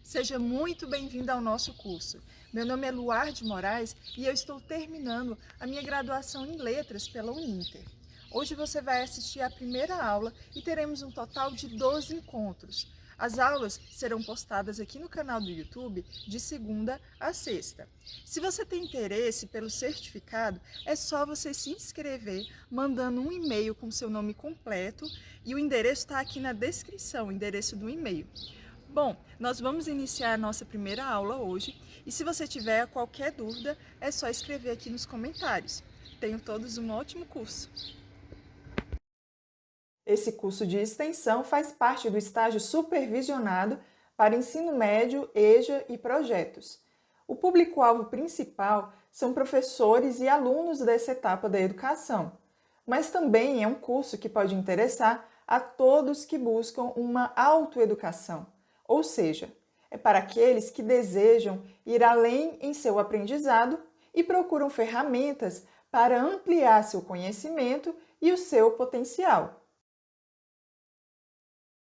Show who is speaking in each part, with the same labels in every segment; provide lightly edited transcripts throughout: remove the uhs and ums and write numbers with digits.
Speaker 1: Seja muito bem-vindo ao nosso curso. Meu nome é Luar de Moraes e eu estou terminando a minha graduação em Letras pela Uninter. Hoje você vai assistir à primeira aula e teremos um total de 12 encontros. As aulas serão postadas aqui no canal do YouTube de segunda a sexta. Se você tem interesse pelo certificado, é só você se inscrever mandando um e-mail com seu nome completo e o endereço está aqui na descrição, o endereço do e-mail. Bom, nós vamos iniciar a nossa primeira aula hoje e se você tiver qualquer dúvida, é só escrever aqui nos comentários. Tenham todos um ótimo curso! Esse curso de extensão faz parte do estágio supervisionado para ensino médio, EJA e projetos. O público-alvo principal são professores e alunos dessa etapa da educação, mas também é um curso que pode interessar a todos que buscam uma autoeducação, ou seja, é para aqueles que desejam ir além em seu aprendizado e procuram ferramentas para ampliar seu conhecimento e o seu potencial.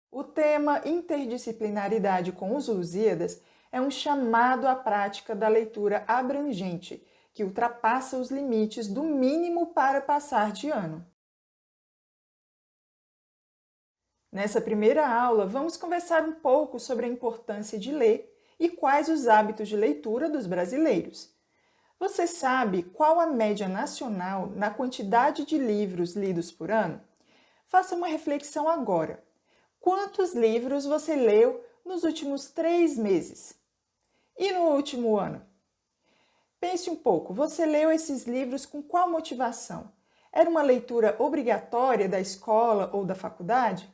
Speaker 1: O tema interdisciplinaridade com os Lusíadas é um chamado à prática da leitura abrangente, que ultrapassa os limites do mínimo para passar de ano. Nessa primeira aula, vamos conversar um pouco sobre a importância de ler e quais os hábitos de leitura dos brasileiros. Você sabe qual a média nacional na quantidade de livros lidos por ano? Faça uma reflexão agora. Quantos livros você leu nos últimos 3 meses? E no último ano? Pense um pouco, você leu esses livros com qual motivação? Era uma leitura obrigatória da escola ou da faculdade?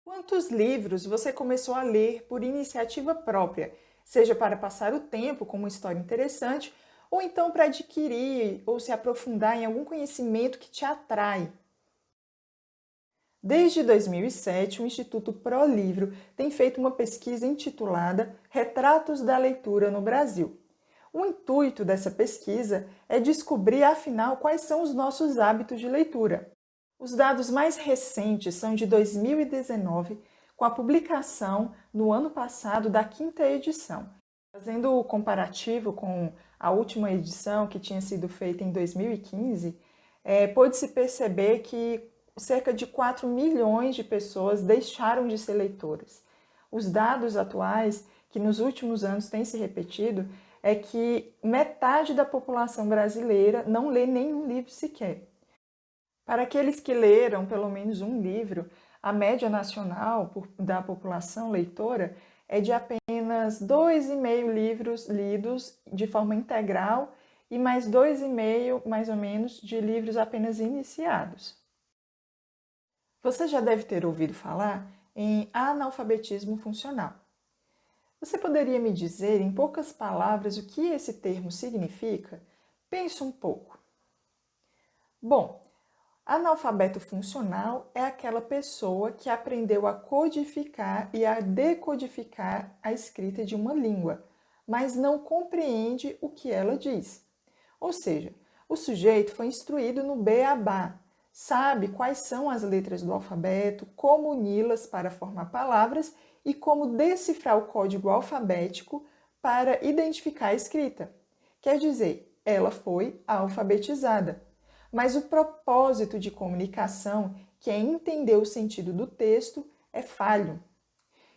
Speaker 1: Quantos livros você começou a ler por iniciativa própria, seja para passar o tempo com uma história interessante, ou então para adquirir ou se aprofundar em algum conhecimento que te atrai? Desde 2007, o Instituto ProLivro tem feito uma pesquisa intitulada Retratos da Leitura no Brasil. O intuito dessa pesquisa é descobrir, afinal, quais são os nossos hábitos de leitura. Os dados mais recentes são de 2019, com a publicação no ano passado da 5ª edição. Fazendo o comparativo com a última edição, que tinha sido feita em 2015, pôde-se perceber que cerca de 4 milhões de pessoas deixaram de ser leitoras. Os dados atuais, que nos últimos anos têm se repetido, é que metade da população brasileira não lê nenhum livro sequer. Para aqueles que leram pelo menos um livro, a média nacional da população leitora é de apenas 2,5 livros lidos de forma integral e mais 2,5, mais ou menos, de livros apenas iniciados. Você já deve ter ouvido falar em analfabetismo funcional. Você poderia me dizer, em poucas palavras, o que esse termo significa? Pense um pouco. Bom, analfabeto funcional é aquela pessoa que aprendeu a codificar e a decodificar a escrita de uma língua, mas não compreende o que ela diz. Ou seja, o sujeito foi instruído no beabá, sabe quais são as letras do alfabeto, como uni-las para formar palavras e como decifrar o código alfabético para identificar a escrita. Quer dizer, ela foi alfabetizada. Mas o propósito de comunicação, que é entender o sentido do texto, é falho.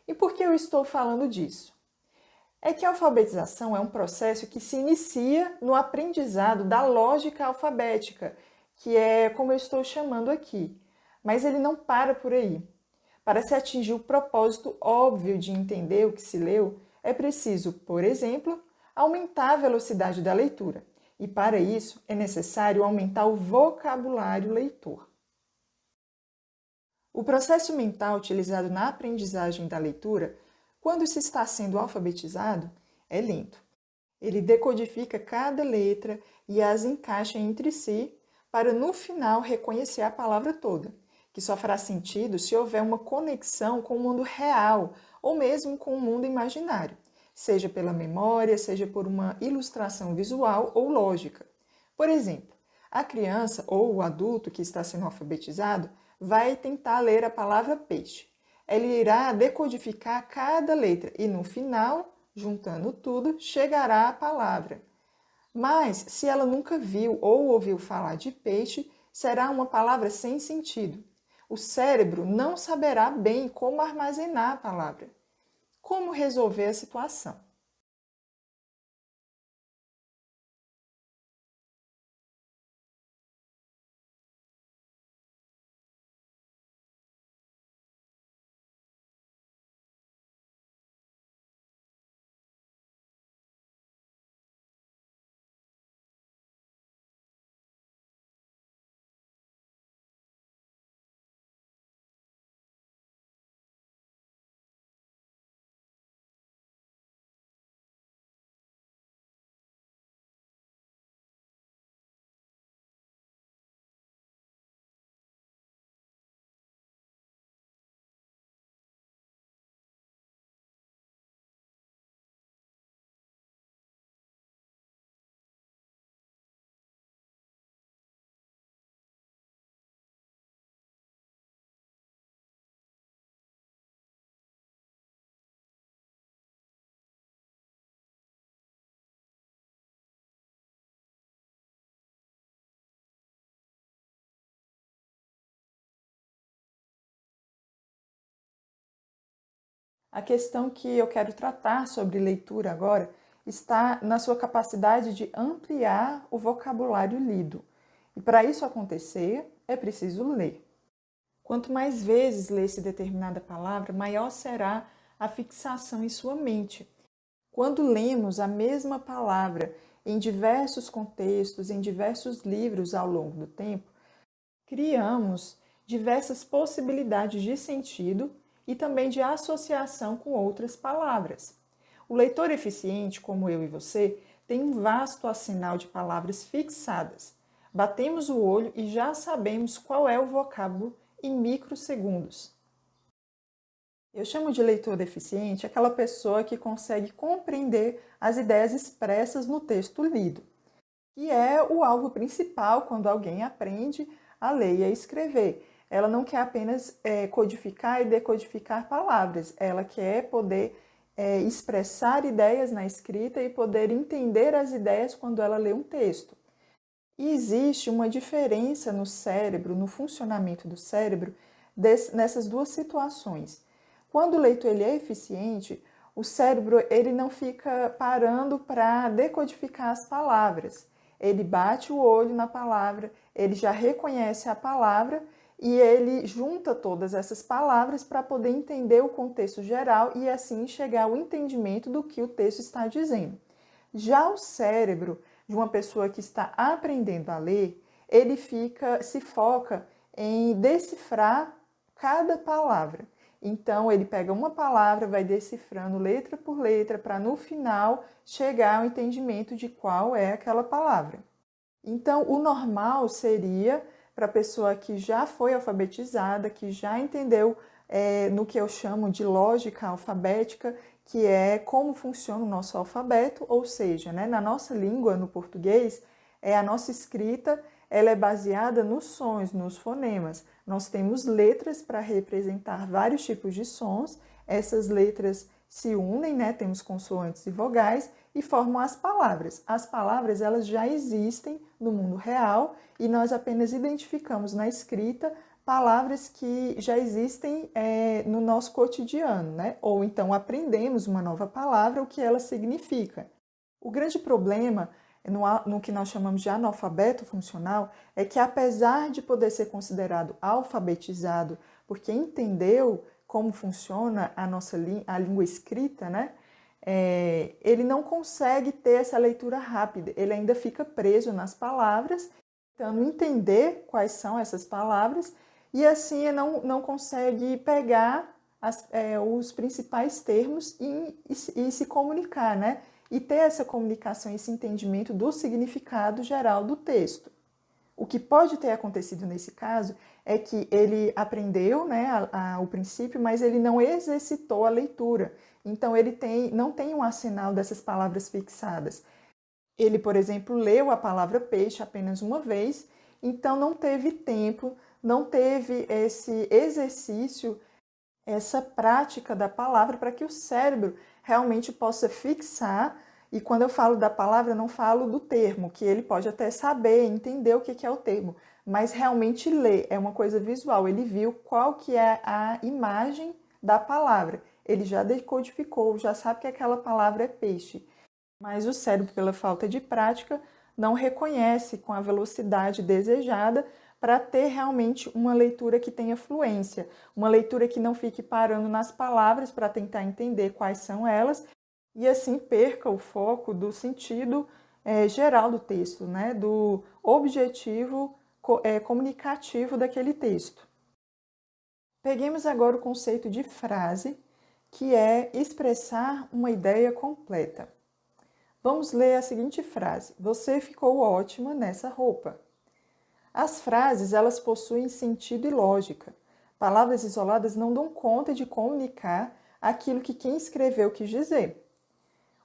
Speaker 1: E por que eu estou falando disso? É que a alfabetização é um processo que se inicia no aprendizado da lógica alfabética, que é como eu estou chamando aqui, mas ele não para por aí. Para se atingir o propósito óbvio de entender o que se leu, é preciso, por exemplo, aumentar a velocidade da leitura. E para isso é necessário aumentar o vocabulário leitor. O processo mental utilizado na aprendizagem da leitura, quando se está sendo alfabetizado, é lento. Ele decodifica cada letra e as encaixa entre si para no final reconhecer a palavra toda, que só fará sentido se houver uma conexão com o mundo real ou mesmo com o mundo imaginário, seja pela memória, seja por uma ilustração visual ou lógica. Por exemplo, a criança ou o adulto que está sendo alfabetizado vai tentar ler a palavra peixe. Ele irá decodificar cada letra e, no final, Juntando tudo, chegará à palavra. Mas, se ela nunca viu ou ouviu falar de peixe, será uma palavra sem sentido. O cérebro não saberá bem como armazenar a palavra. Como resolver a situação? A questão que eu quero tratar sobre leitura agora está na sua capacidade de ampliar o vocabulário lido. E para isso acontecer, é preciso ler. Quanto mais vezes lê-se determinada palavra, maior será a fixação em sua mente. Quando lemos a mesma palavra em diversos contextos, em diversos livros ao longo do tempo, criamos diversas possibilidades de sentido e também de associação com outras palavras. O leitor eficiente, como eu e você, tem um vasto arsenal de palavras fixadas. Batemos o olho e já sabemos qual é o vocábulo em microsegundos. Eu chamo de leitor eficiente aquela pessoa que consegue compreender as ideias expressas no texto lido, que é o alvo principal quando alguém aprende a ler e a escrever. Ela não quer apenas codificar e decodificar palavras, ela quer poder expressar ideias na escrita e poder entender as ideias quando ela lê um texto. E existe uma diferença no cérebro, no funcionamento do cérebro, nessas duas situações. Quando o leitor ele é eficiente, o cérebro ele não fica parando para decodificar as palavras. Ele bate o olho na palavra, ele já reconhece a palavra e ele junta todas essas palavras para poder entender o contexto geral e assim chegar ao entendimento do que o texto está dizendo. Já o cérebro de uma pessoa que está aprendendo a ler, ele se foca em decifrar cada palavra. Então, ele pega uma palavra, vai decifrando letra por letra, para no final chegar ao entendimento de qual é aquela palavra. Então, o normal seria para a pessoa que já foi alfabetizada, que já entendeu no que eu chamo de lógica alfabética, que é como funciona o nosso alfabeto, ou seja, né, na nossa língua, no português, a nossa escrita ela é baseada nos sons, nos fonemas. Nós temos letras para representar vários tipos de sons, essas letras se unem, né, temos consoantes e vogais, e formam as palavras. As palavras elas já existem no mundo real e nós apenas identificamos na escrita palavras que já existem no nosso cotidiano, né? Ou então aprendemos uma nova palavra, o que ela significa. O grande problema no que nós chamamos de analfabeto funcional é que, apesar de poder ser considerado alfabetizado, porque entendeu como funciona a língua escrita, né? Ele não consegue ter essa leitura rápida, ele ainda fica preso nas palavras, tentando entender quais são essas palavras, e assim não consegue pegar os principais termos e se comunicar, né? E ter essa comunicação, esse entendimento do significado geral do texto. O que pode ter acontecido nesse caso é que ele aprendeu, né, o princípio, mas ele não exercitou a leitura. Então, ele não tem um arsenal dessas palavras fixadas. Ele, por exemplo, leu a palavra peixe apenas uma vez, então não teve tempo, não teve esse exercício, essa prática da palavra para que o cérebro realmente possa fixar. E quando eu falo da palavra, eu não falo do termo, que ele pode até saber, entender o que é o termo, mas realmente ler, é uma coisa visual. Ele viu qual que é a imagem da palavra. Ele já decodificou, já sabe que aquela palavra é peixe. Mas o cérebro, pela falta de prática, não reconhece com a velocidade desejada para ter realmente uma leitura que tenha fluência, uma leitura que não fique parando nas palavras para tentar entender quais são elas e assim perca o foco do sentido geral do texto, né? Do objetivo comunicativo daquele texto. Peguemos agora o conceito de frase, que é expressar uma ideia completa. Vamos ler a seguinte frase: você ficou ótima nessa roupa. As frases, elas possuem sentido e lógica. Palavras isoladas não dão conta de comunicar aquilo que quem escreveu quis dizer.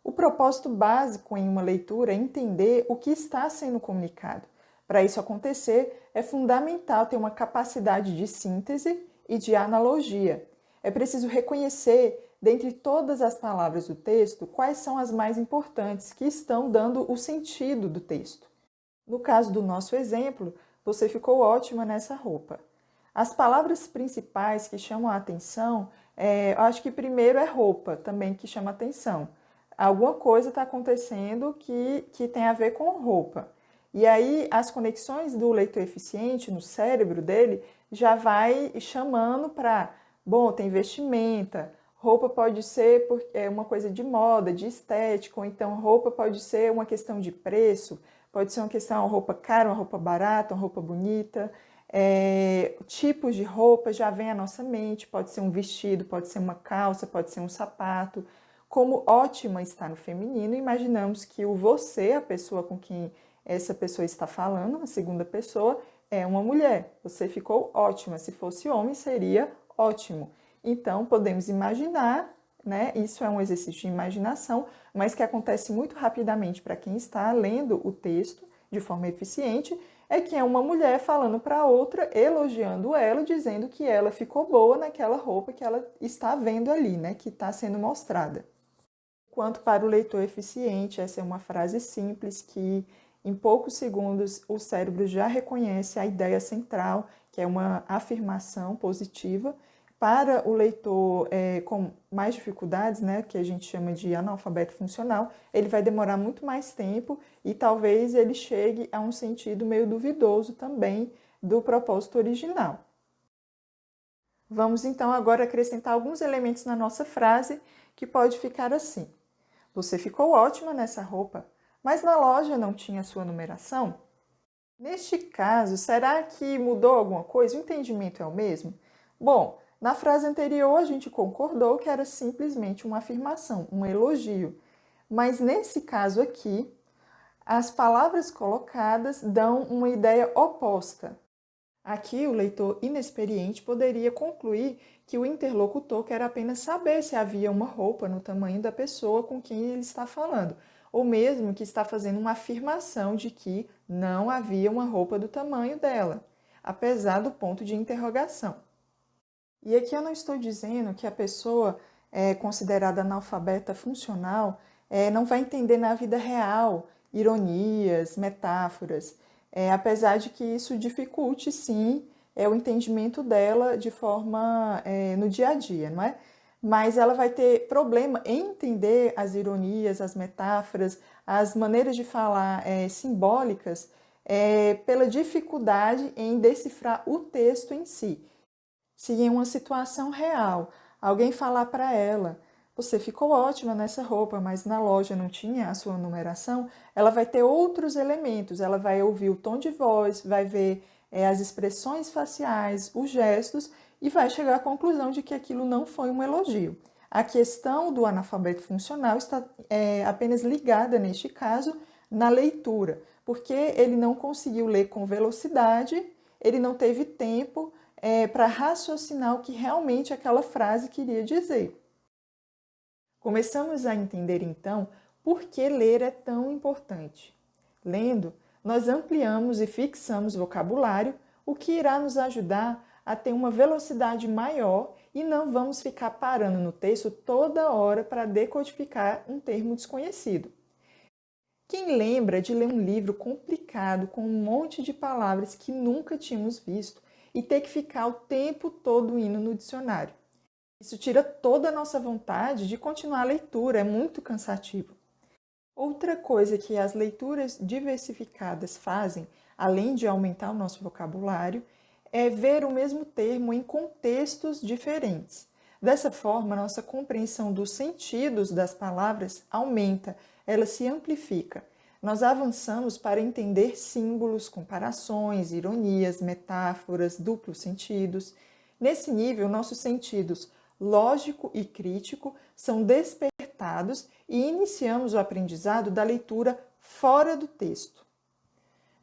Speaker 1: O propósito básico em uma leitura é entender o que está sendo comunicado. Para isso acontecer, é fundamental ter uma capacidade de síntese e de analogia. É preciso reconhecer, dentre todas as palavras do texto, quais são as mais importantes que estão dando o sentido do texto. No caso do nosso exemplo, você ficou ótima nessa roupa. As palavras principais que chamam a atenção, eu acho que primeiro é roupa, também que chama a atenção. Alguma coisa está acontecendo que tem a ver com roupa. E aí as conexões do leitor eficiente no cérebro dele já vai chamando para, bom, tem vestimenta, roupa pode ser uma coisa de moda, de estética, ou então roupa pode ser uma questão de preço, pode ser uma questão, uma roupa cara, uma roupa barata, uma roupa bonita. Tipos de roupa já vem à nossa mente, pode ser um vestido, pode ser uma calça, pode ser um sapato. Como ótima está no feminino, imaginamos que o você, a pessoa com quem essa pessoa está falando, a segunda pessoa, é uma mulher. Você ficou ótima. Se fosse homem, seria ótimo. Então, podemos imaginar, né? Isso é um exercício de imaginação, mas que acontece muito rapidamente para quem está lendo o texto de forma eficiente, é que é uma mulher falando para outra, elogiando ela, dizendo que ela ficou boa naquela roupa que ela está vendo ali, né? Que está sendo mostrada. Quanto para o leitor eficiente, essa é uma frase simples que, em poucos segundos, o cérebro já reconhece a ideia central, que é uma afirmação positiva. Para o leitor com mais dificuldades, né, que a gente chama de analfabeto funcional, ele vai demorar muito mais tempo e talvez ele chegue a um sentido meio duvidoso também do propósito original. Vamos então agora acrescentar alguns elementos na nossa frase que pode ficar assim. Você ficou ótima nessa roupa, mas na loja não tinha sua numeração? Neste caso, será que mudou alguma coisa? O entendimento é o mesmo? Bom, na frase anterior a gente concordou que era simplesmente uma afirmação, um elogio. Mas nesse caso aqui, as palavras colocadas dão uma ideia oposta. Aqui, o leitor inexperiente poderia concluir que o interlocutor quer apenas saber se havia uma roupa no tamanho da pessoa com quem ele está falando, ou mesmo que está fazendo uma afirmação de que não havia uma roupa do tamanho dela, apesar do ponto de interrogação. E aqui eu não estou dizendo que a pessoa considerada analfabeta funcional não vai entender na vida real ironias, metáforas, apesar de que isso dificulte, sim, o entendimento dela de forma no dia a dia, não é? Mas ela vai ter problema em entender as ironias, as metáforas, as maneiras de falar simbólicas, pela dificuldade em decifrar o texto em si. Se em uma situação real alguém falar para ela, você ficou ótima nessa roupa, mas na loja não tinha a sua numeração, ela vai ter outros elementos, ela vai ouvir o tom de voz, vai ver as expressões faciais, os gestos e vai chegar à conclusão de que aquilo não foi um elogio. A questão do analfabeto funcional está apenas ligada, neste caso, na leitura, porque ele não conseguiu ler com velocidade, ele não teve tempo para raciocinar o que realmente aquela frase queria dizer. Começamos a entender, então, por que ler é tão importante. Lendo, nós ampliamos e fixamos vocabulário, o que irá nos ajudar a ter uma velocidade maior e não vamos ficar parando no texto toda hora para decodificar um termo desconhecido. Quem lembra de ler um livro complicado com um monte de palavras que nunca tínhamos visto e ter que ficar o tempo todo indo no dicionário? Isso tira toda a nossa vontade de continuar a leitura, é muito cansativo. Outra coisa que as leituras diversificadas fazem, além de aumentar o nosso vocabulário, é ver o mesmo termo em contextos diferentes. Dessa forma, nossa compreensão dos sentidos das palavras aumenta, ela se amplifica. Nós avançamos para entender símbolos, comparações, ironias, metáforas, duplos sentidos. Nesse nível, nossos sentidos lógico e crítico são despertados e iniciamos o aprendizado da leitura fora do texto.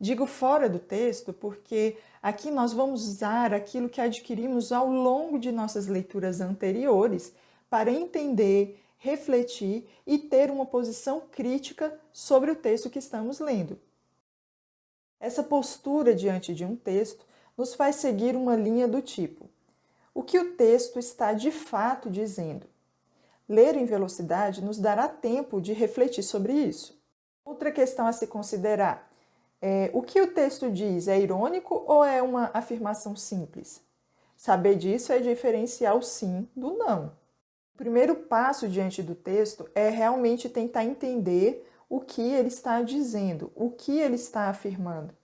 Speaker 1: Digo fora do texto porque aqui nós vamos usar aquilo que adquirimos ao longo de nossas leituras anteriores para entender, refletir e ter uma posição crítica sobre o texto que estamos lendo. Essa postura diante de um texto nos faz seguir uma linha do tipo: o que o texto está de fato dizendo? Ler em velocidade nos dará tempo de refletir sobre isso. Outra questão a se considerar é: o que o texto diz é irônico ou é uma afirmação simples? Saber disso é diferenciar o sim do não. O primeiro passo diante do texto é realmente tentar entender o que ele está dizendo, o que ele está afirmando.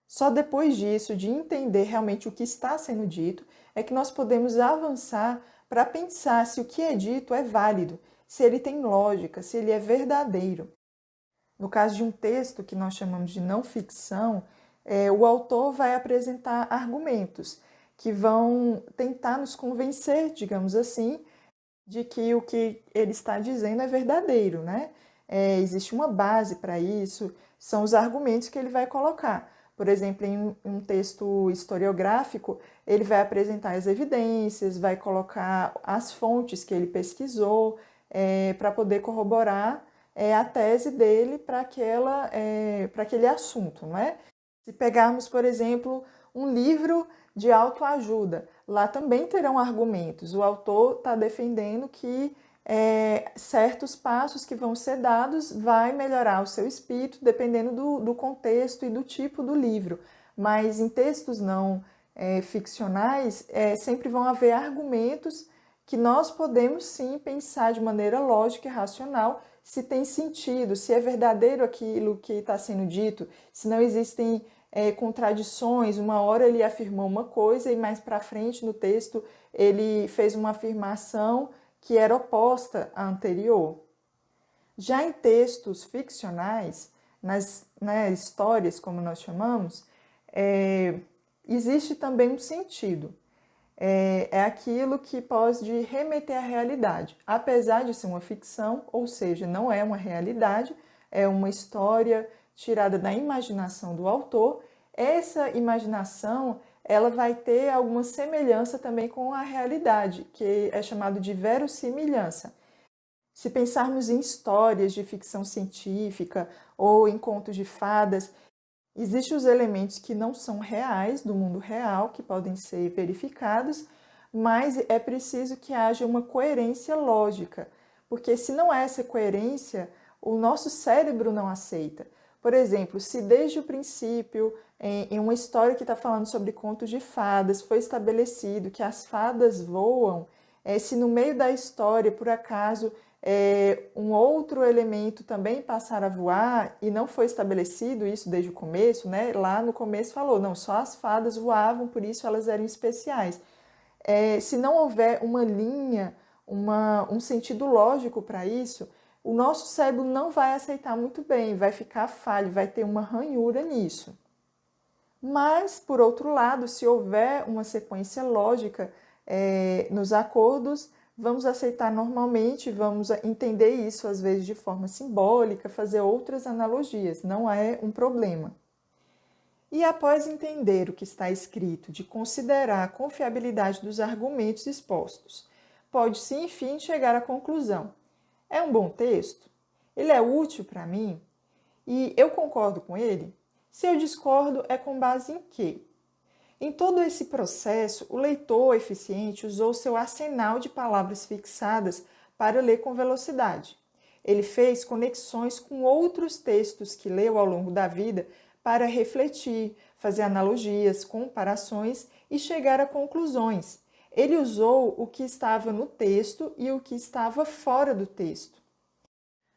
Speaker 1: Só depois disso, de entender realmente o que está sendo dito, é que nós podemos avançar para pensar se o que é dito é válido, se ele tem lógica, se ele é verdadeiro. No caso de um texto que nós chamamos de não ficção, o autor vai apresentar argumentos que vão tentar nos convencer, digamos assim, de que o que ele está dizendo é verdadeiro, né? Existe uma base para isso, são os argumentos que ele vai colocar. Por exemplo, em um texto historiográfico, ele vai apresentar as evidências, vai colocar as fontes que ele pesquisou para poder corroborar a tese dele para aquele assunto, não é? Se pegarmos, por exemplo, um livro de autoajuda, lá também terão argumentos. O autor está defendendo que certos passos que vão ser dados vai melhorar o seu espírito, dependendo do contexto e do tipo do livro. Mas em textos não ficcionais, sempre vão haver argumentos que nós podemos sim pensar de maneira lógica e racional se tem sentido, se é verdadeiro aquilo que está sendo dito, se não existem contradições. Uma hora ele afirmou uma coisa e mais para frente no texto ele fez uma afirmação que era oposta à anterior. Já em textos ficcionais, nas histórias, como nós chamamos, existe também um sentido. É aquilo que pode remeter à realidade, apesar de ser uma ficção, ou seja, não é uma realidade, é uma história tirada da imaginação do autor. Essa imaginação ela vai ter alguma semelhança também com a realidade, que é chamado de verossimilhança. Se pensarmos em histórias de ficção científica ou em contos de fadas, existem os elementos que não são reais, do mundo real, que podem ser verificados, mas é preciso que haja uma coerência lógica, porque se não há essa coerência, o nosso cérebro não aceita. Por exemplo, se desde o princípio, em uma história que está falando sobre contos de fadas, foi estabelecido que as fadas voam, se no meio da história, por acaso, um outro elemento também passar a voar e não foi estabelecido isso desde o começo, né? Lá no começo falou, não, só as fadas voavam, por isso elas eram especiais. Se não houver uma linha, um sentido lógico para isso, o nosso cérebro não vai aceitar muito bem, vai ficar falho, vai ter uma ranhura nisso. Mas, por outro lado, se houver uma sequência lógica nos acordos, vamos aceitar normalmente, vamos entender isso às vezes de forma simbólica, fazer outras analogias, não é um problema. E após entender o que está escrito, de considerar a confiabilidade dos argumentos expostos, pode-se, enfim, chegar à conclusão: é um bom texto? Ele é útil para mim? E eu concordo com ele? Se eu discordo, é com base em quê? Em todo esse processo, o leitor eficiente usou seu arsenal de palavras fixadas para ler com velocidade. Ele fez conexões com outros textos que leu ao longo da vida para refletir, fazer analogias, comparações e chegar a conclusões. Ele usou o que estava no texto e o que estava fora do texto.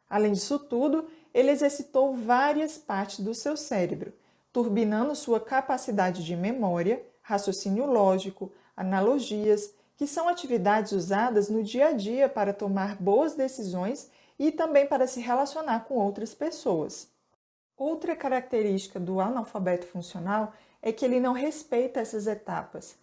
Speaker 1: Além disso tudo, ele exercitou várias partes do seu cérebro, turbinando sua capacidade de memória, raciocínio lógico, analogias, que são atividades usadas no dia a dia para tomar boas decisões e também para se relacionar com outras pessoas. Outra característica do analfabeto funcional é que ele não respeita essas etapas.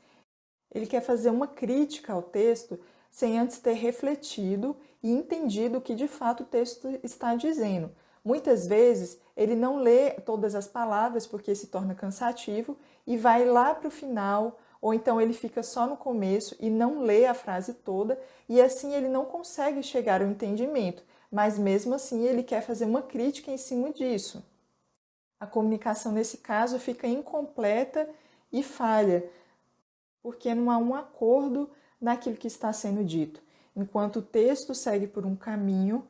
Speaker 1: Ele quer fazer uma crítica ao texto sem antes ter refletido e entendido o que de fato o texto está dizendo. Muitas vezes ele não lê todas as palavras porque se torna cansativo e vai lá para o final, ou então ele fica só no começo e não lê a frase toda, e assim ele não consegue chegar ao entendimento, mas mesmo assim ele quer fazer uma crítica em cima disso. A comunicação nesse caso fica incompleta e falha, porque não há um acordo naquilo que está sendo dito. Enquanto o texto segue por um caminho,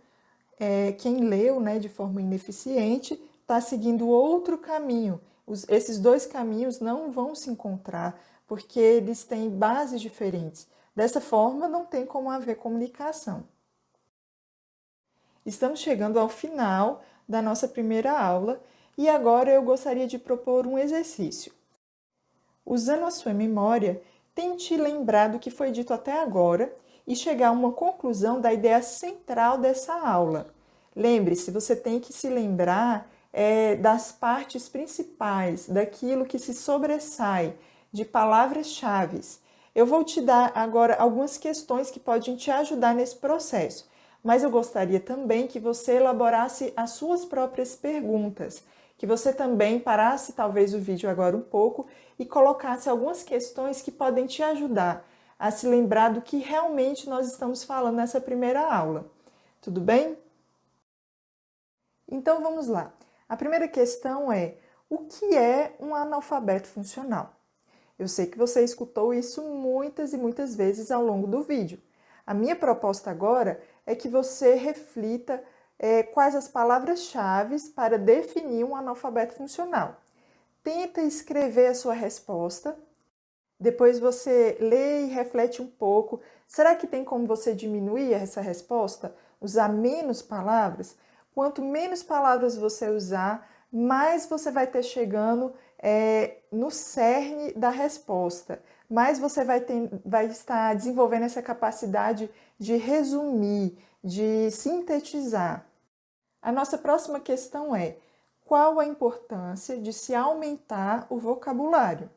Speaker 1: quem leu de forma ineficiente está seguindo outro caminho. Esses dois caminhos não vão se encontrar, porque eles têm bases diferentes. Dessa forma, não tem como haver comunicação. Estamos chegando ao final da nossa primeira aula e agora eu gostaria de propor um exercício. Usando a sua memória, tente lembrar do que foi dito até agora e chegar a uma conclusão da ideia central dessa aula. Lembre-se, você tem que se lembrar das partes principais, daquilo que se sobressai, de palavras-chave. Eu vou te dar agora algumas questões que podem te ajudar nesse processo, mas eu gostaria também que você elaborasse as suas próprias perguntas, que você também parasse talvez o vídeo agora um pouco e colocasse algumas questões que podem te ajudar a se lembrar do que realmente nós estamos falando nessa primeira aula. Tudo bem? Então vamos lá. A primeira questão é: o que é um analfabeto funcional? Eu sei que você escutou isso muitas e muitas vezes ao longo do vídeo. A minha proposta agora é que você reflita quais as palavras-chave para definir um analfabeto funcional. Tenta escrever a sua resposta, depois você lê e reflete um pouco. Será que tem como você diminuir essa resposta? Usar menos palavras? Quanto menos palavras você usar, mais você vai ter chegando no cerne da resposta. Mais você vai estar desenvolvendo essa capacidade de resumir, de sintetizar. A nossa próxima questão é: qual a importância de se aumentar o vocabulário?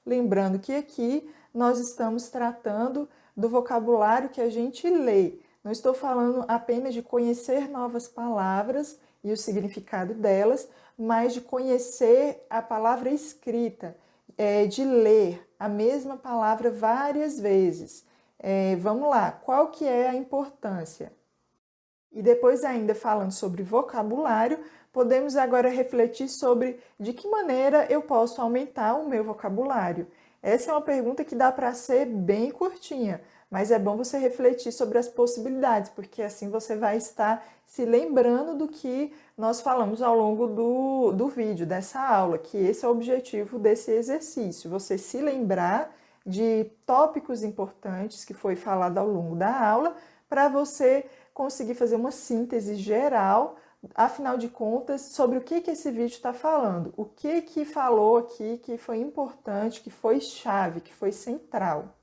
Speaker 1: Lembrando que aqui nós estamos tratando do vocabulário que a gente lê. Não estou falando apenas de conhecer novas palavras e o significado delas, mas de conhecer a palavra escrita, de ler a mesma palavra várias vezes. Vamos lá, qual que é a importância? E depois, ainda falando sobre vocabulário, podemos agora refletir sobre de que maneira eu posso aumentar o meu vocabulário. Essa é uma pergunta que dá para ser bem curtinha, mas é bom você refletir sobre as possibilidades, porque assim você vai estar se lembrando do que nós falamos ao longo do vídeo, dessa aula, que esse é o objetivo desse exercício, você se lembrar de tópicos importantes que foi falado ao longo da aula, para você conseguir fazer uma síntese geral, afinal de contas, sobre o que esse vídeo está falando, o que falou aqui que foi importante, que foi chave, que foi central.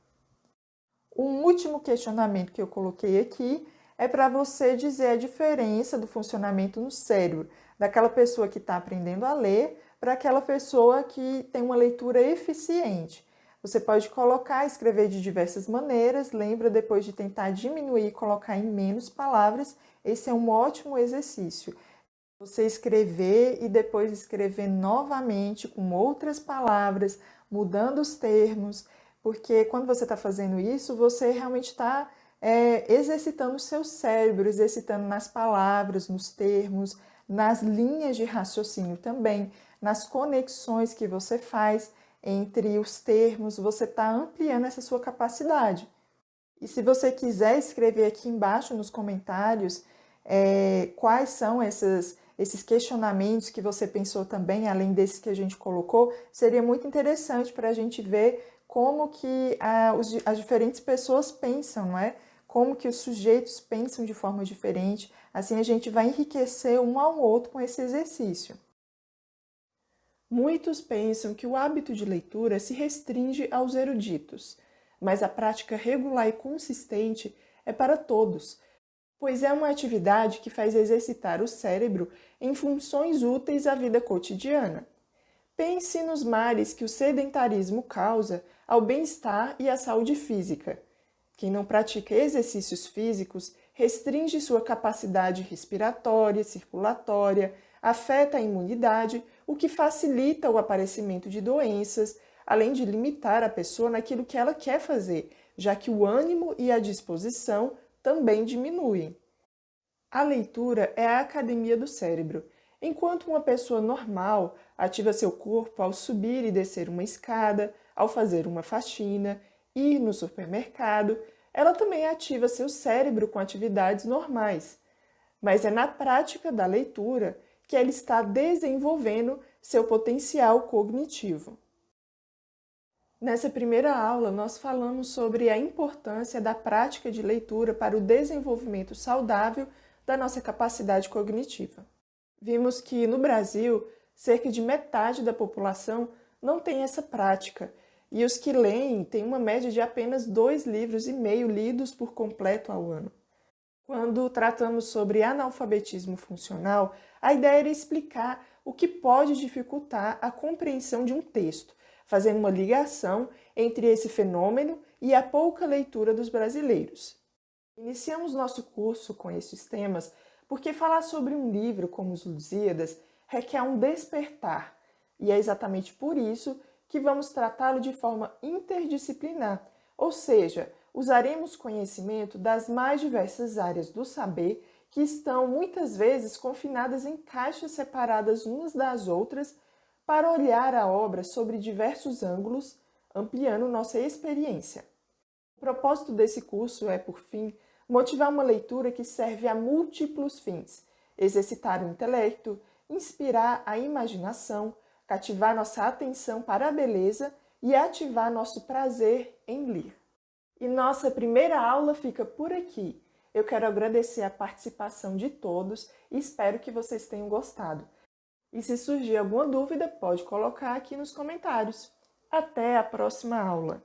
Speaker 1: Um último questionamento que eu coloquei aqui é para você dizer a diferença do funcionamento no cérebro daquela pessoa que está aprendendo a ler para aquela pessoa que tem uma leitura eficiente. Você pode colocar, escrever de diversas maneiras, lembra depois de tentar diminuir e colocar em menos palavras, esse é um ótimo exercício. Você escrever e depois escrever novamente com outras palavras, mudando os termos, porque quando você está fazendo isso, você realmente está exercitando o seu cérebro, exercitando nas palavras, nos termos, nas linhas de raciocínio também, nas conexões que você faz entre os termos, você está ampliando essa sua capacidade. E se você quiser escrever aqui embaixo nos comentários quais são esses questionamentos que você pensou também, além desses que a gente colocou, seria muito interessante para a gente ver como que as diferentes pessoas pensam, não é? Como que os sujeitos pensam de forma diferente. Assim a gente vai enriquecer um ao outro com esse exercício. Muitos pensam que o hábito de leitura se restringe aos eruditos, mas a prática regular e consistente é para todos, pois é uma atividade que faz exercitar o cérebro em funções úteis à vida cotidiana. Pense nos males que o sedentarismo causa ao bem-estar e à saúde física. Quem não pratica exercícios físicos restringe sua capacidade respiratória, circulatória, afeta a imunidade, o que facilita o aparecimento de doenças, além de limitar a pessoa naquilo que ela quer fazer, já que o ânimo e a disposição também diminuem. A leitura é a academia do cérebro. Enquanto uma pessoa normal ativa seu corpo ao subir e descer uma escada, ao fazer uma faxina, ir no supermercado, ela também ativa seu cérebro com atividades normais. Mas é na prática da leitura que ela está desenvolvendo seu potencial cognitivo. Nessa primeira aula, nós falamos sobre a importância da prática de leitura para o desenvolvimento saudável da nossa capacidade cognitiva. Vimos que, no Brasil, cerca de metade da população não tem essa prática, e os que leem têm uma média de apenas 2,5 livros lidos por completo ao ano. Quando tratamos sobre analfabetismo funcional, a ideia era explicar o que pode dificultar a compreensão de um texto, fazendo uma ligação entre esse fenômeno e a pouca leitura dos brasileiros. Iniciamos nosso curso com esses temas porque falar sobre um livro como Os Lusíadas requer um despertar, e é exatamente por isso que vamos tratá-lo de forma interdisciplinar, ou seja, usaremos conhecimento das mais diversas áreas do saber que estão muitas vezes confinadas em caixas separadas umas das outras para olhar a obra sobre diversos ângulos, ampliando nossa experiência. O propósito desse curso é, por fim, motivar uma leitura que serve a múltiplos fins: exercitar o intelecto, inspirar a imaginação, cativar nossa atenção para a beleza e ativar nosso prazer em ler. E nossa primeira aula fica por aqui. Eu quero agradecer a participação de todos e espero que vocês tenham gostado. E se surgir alguma dúvida, pode colocar aqui nos comentários. Até a próxima aula!